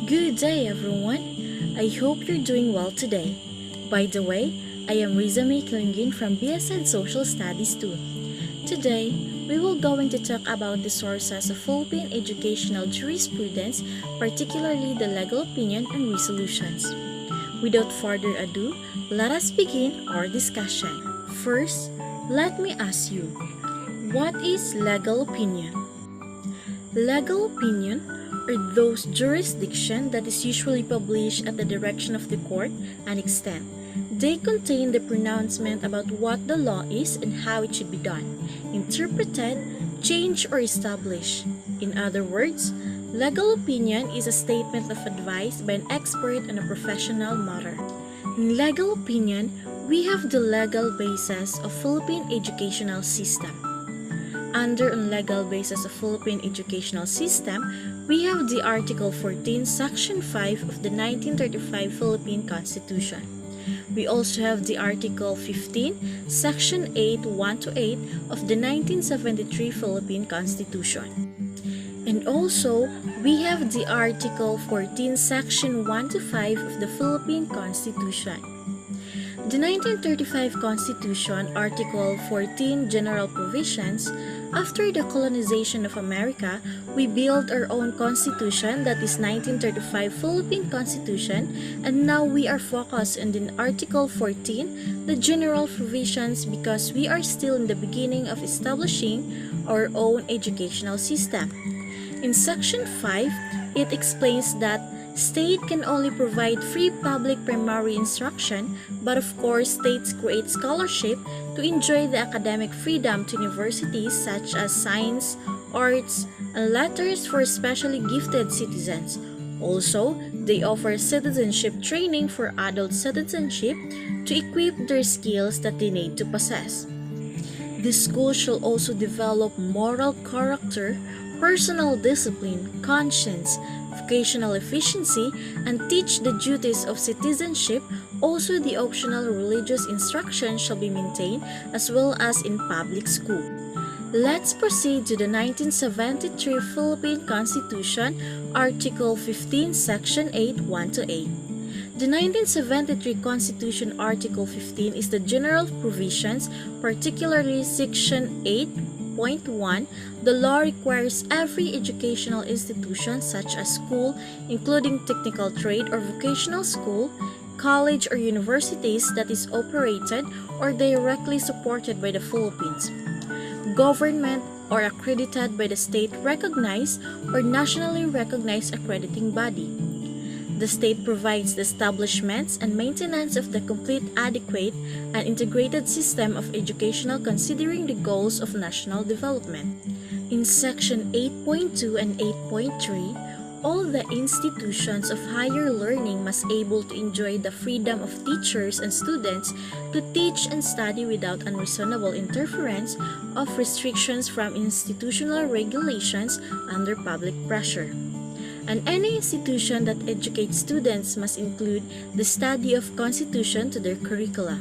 Good day, everyone. I hope you're doing well today. By the way, I am Rizami Kilingin from BSN Social Studies 2. Today, we will going to talk about the sources of Philippine educational jurisprudence, particularly the legal opinion and resolutions. Without further ado, let us begin our discussion. First, let me ask you, what is legal opinion? Legal opinion are those jurisdiction that is usually published at the direction of the court and extent. They contain the pronouncement about what the law is and how it should be done, interpreted, changed, or established. In other words, legal opinion is a statement of advice by an expert on a professional matter. In legal opinion, we have the legal basis of Philippine educational system. Under on legal basis of Philippine educational system, we have the Article 14, Section 5 of the 1935 Philippine Constitution. We also have the Article 15, Section 8, 1 to 8 of the 1973 Philippine Constitution. And also, we have the Article 14, Section 1 to 5 of the Philippine Constitution. The 1935 Constitution, Article 14, General Provisions. After the colonization of America, we built our own constitution, that is 1935 Philippine Constitution, and now we are focused on the Article 14, the General Provisions, because we are still in the beginning of establishing our own educational system. In Section 5, it explains that state can only provide free public primary instruction, but of course states create scholarship to enjoy the academic freedom to universities such as science, arts, and letters for specially gifted citizens. Also, they offer citizenship training for adult citizenship to equip their skills that they need to possess. The school should also develop moral character, personal discipline, conscience, vocational efficiency, and teach the duties of citizenship. Also, the optional religious instruction shall be maintained as well as in public school. Let's proceed to the 1973 Philippine Constitution, Article 15, Section 8, 1 to 8. The 1973 Constitution Article 15 is the general provisions, particularly Section 8.1. The law requires every educational institution such as school, including technical trade or vocational school, college or universities that is operated or directly supported by the Philippines, government or accredited by the state recognized or nationally recognized accrediting body. The state provides the establishments and maintenance of the complete, adequate, and integrated system of educational considering the goals of national development. In Section 8.2 and 8.3, all the institutions of higher learning must able to enjoy the freedom of teachers and students to teach and study without unreasonable interference of restrictions from institutional regulations under public pressure. And any institution that educates students must include the study of Constitution to their curricula.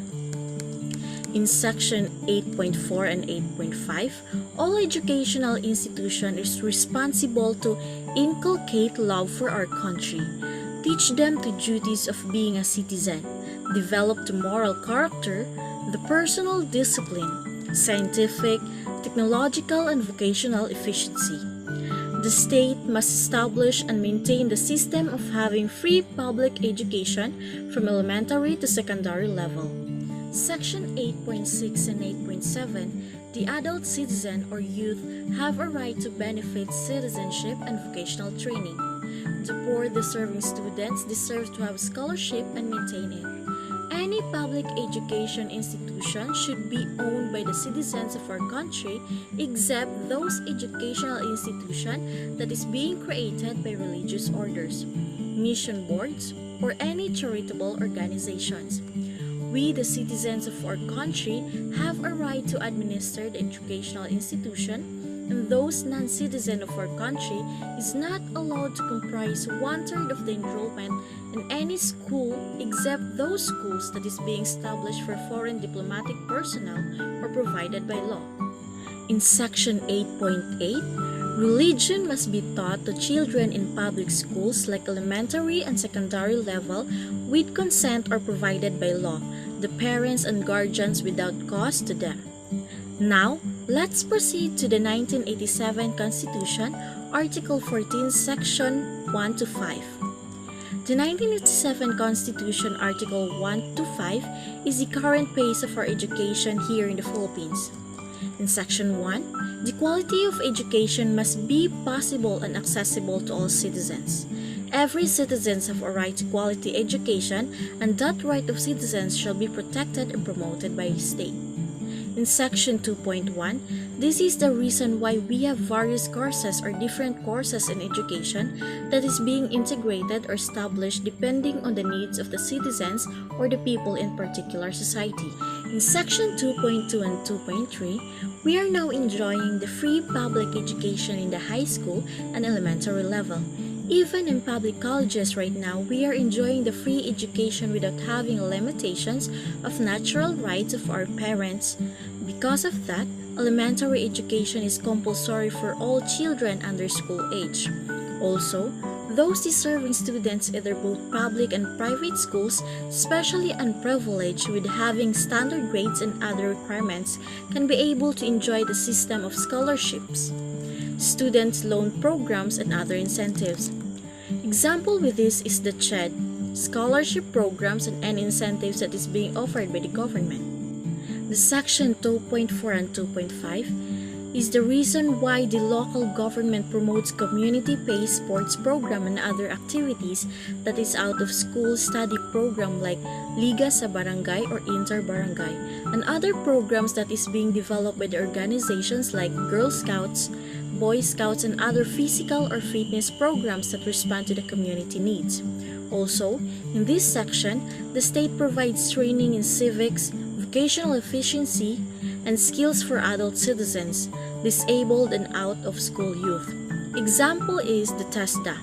In Section 8.4 and 8.5, all educational institution is responsible to inculcate love for our country, teach them the duties of being a citizen, develop the moral character, the personal discipline, scientific, technological, and vocational efficiency. The state must establish and maintain the system of having free public education from elementary to secondary level. Section 8.6 and 8.7, the adult citizen or youth have a right to benefit citizenship and vocational training. The poor deserving students deserve to have scholarship and maintain it. Any public education institution should be owned by the citizens of our country except those educational institutions that is being created by religious orders, mission boards, or any charitable organizations. We, the citizens of our country, have a right to administer the educational institution, and those non-citizens of our country is not allowed to comprise 1/3 of the enrollment in any school except those schools that is being established for foreign diplomatic personnel or provided by law. In Section 8.8, Religion must be taught to children in public schools like elementary and secondary level with consent or provided by law, the parents and guardians without cost to them. Now, let's proceed to the 1987 Constitution, Article 14, Section 1 to 5. The 1987 Constitution, Article 1 to 5, is the current pace of our education here in the Philippines. In Section 1, the quality of education must be possible and accessible to all citizens. Every citizen has a right to quality education, and that right of citizens shall be protected and promoted by the state. In Section 2.1, this is the reason why we have various courses or different courses in education that is being integrated or established depending on the needs of the citizens or the people in particular society. In Section 2.2 and 2.3, we are now enjoying the free public education in the high school and elementary level. Even in public colleges right now, we are enjoying the free education without having limitations of natural rights of our parents. Because of that, elementary education is compulsory for all children under school age. Also, those deserving students, either both public and private schools, especially unprivileged with having standard grades and other requirements, can be able to enjoy the system of scholarships, students' loan programs, and other incentives. Example with this is the CHED, scholarship programs and incentives that is being offered by the government. The Section 2.4 and 2.5 is the reason why the local government promotes community-based sports program and other activities that is out of school study program like Liga sa Barangay or Inter-Barangay, and other programs that is being developed by the organizations like Girl Scouts, Boy Scouts, and other physical or fitness programs that respond to the community needs. Also, in this section, the state provides training in civics, vocational efficiency, and skills for adult citizens, disabled and out-of-school youth. Example is the TESDA.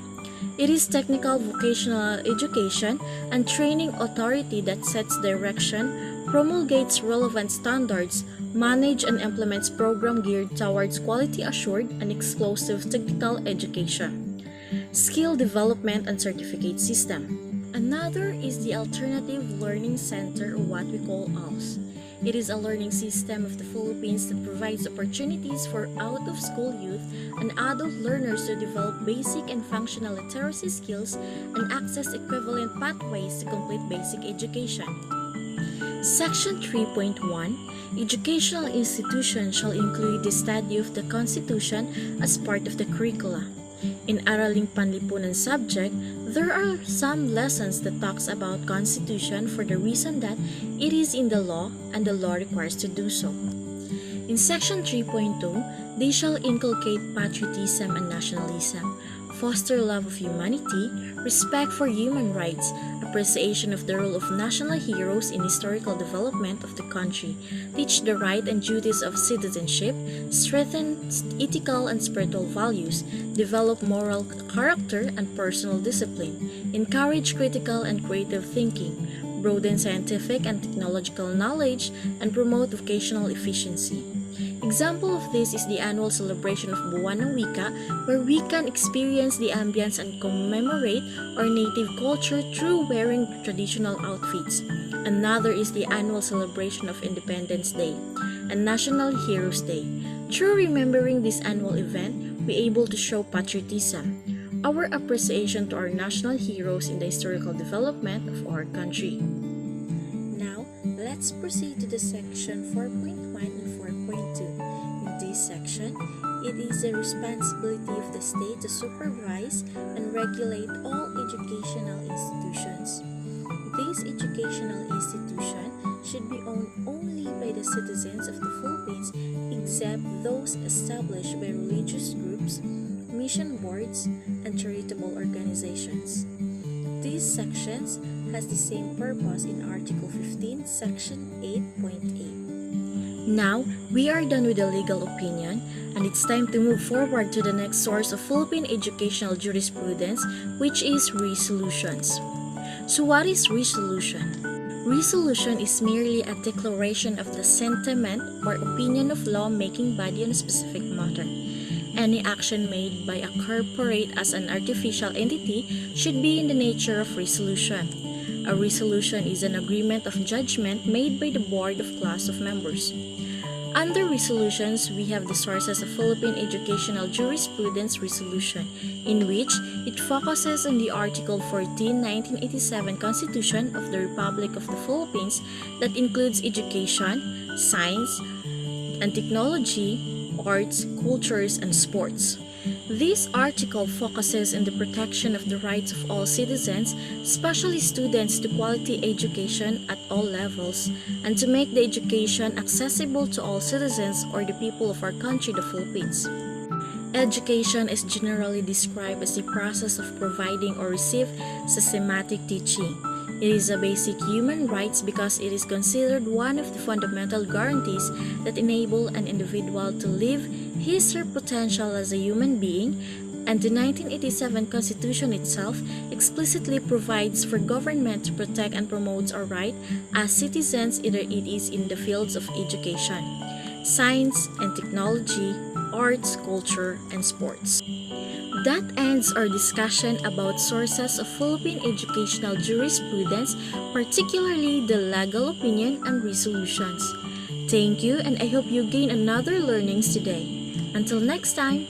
It is technical vocational education and training authority that sets direction, promulgates relevant standards, manage and implements program geared towards quality assured and exclusive technical education, skill development and certificate system. Another is the Alternative Learning Center, or what we call ALS. It is a learning system of the Philippines that provides opportunities for out-of-school youth and adult learners to develop basic and functional literacy skills and access equivalent pathways to complete basic education. Section 3.1, Educational institutions shall include the study of the Constitution as part of the curricula. In Araling Panlipunan subject, there are some lessons that talks about Constitution for the reason that it is in the law and the law requires to do so. In Section 3.2, they shall inculcate patriotism and nationalism, foster love of humanity, respect for human rights, appreciation of the role of national heroes in historical development of the country, teach the right and duties of citizenship, strengthen ethical and spiritual values, develop moral character and personal discipline, encourage critical and creative thinking, broaden scientific and technological knowledge, and promote vocational efficiency. Example of this is the annual celebration of Buwan ng Wika, where we can experience the ambience and commemorate our native culture through wearing traditional outfits. Another is the annual celebration of Independence Day and National Heroes Day. Through remembering this annual event, we are able to show patriotism, our appreciation to our national heroes in the historical development of our country. Now, let's proceed to the section 4.1 and 4.2. In this section, it is the responsibility of the state to supervise and regulate all educational institutions. These educational institutions should be owned only by the citizens of the Philippines except those established by religious groups, mission boards, and charitable organizations. These sections has the same purpose in Article 15, Section 8.8. Now, we are done with the legal opinion, and it's time to move forward to the next source of Philippine educational jurisprudence, which is resolutions. So what is resolution? Resolution is merely a declaration of the sentiment or opinion of law-making body on a specific matter. Any action made by a corporate as an artificial entity should be in the nature of resolution. A resolution is an agreement of judgment made by the board of class of members. Under resolutions, we have the sources of Philippine Educational Jurisprudence Resolution, in which it focuses on the Article 14, 1987 Constitution of the Republic of the Philippines that includes education, science, and technology, arts, cultures, and sports. This article focuses on the protection of the rights of all citizens, especially students, to quality education at all levels, and to make the education accessible to all citizens or the people of our country, the Philippines. Education is generally described as the process of providing or receive systematic teaching. It is a basic human right because it is considered one of the fundamental guarantees that enable an individual to live his or her potential as a human being, and the 1987 Constitution itself explicitly provides for government to protect and promote our right as citizens, either it is in the fields of education, science and technology, arts, culture, and sports. That ends our discussion about sources of Philippine educational jurisprudence, particularly the legal opinion and resolutions. Thank you, and I hope you gain another learnings today. Until next time!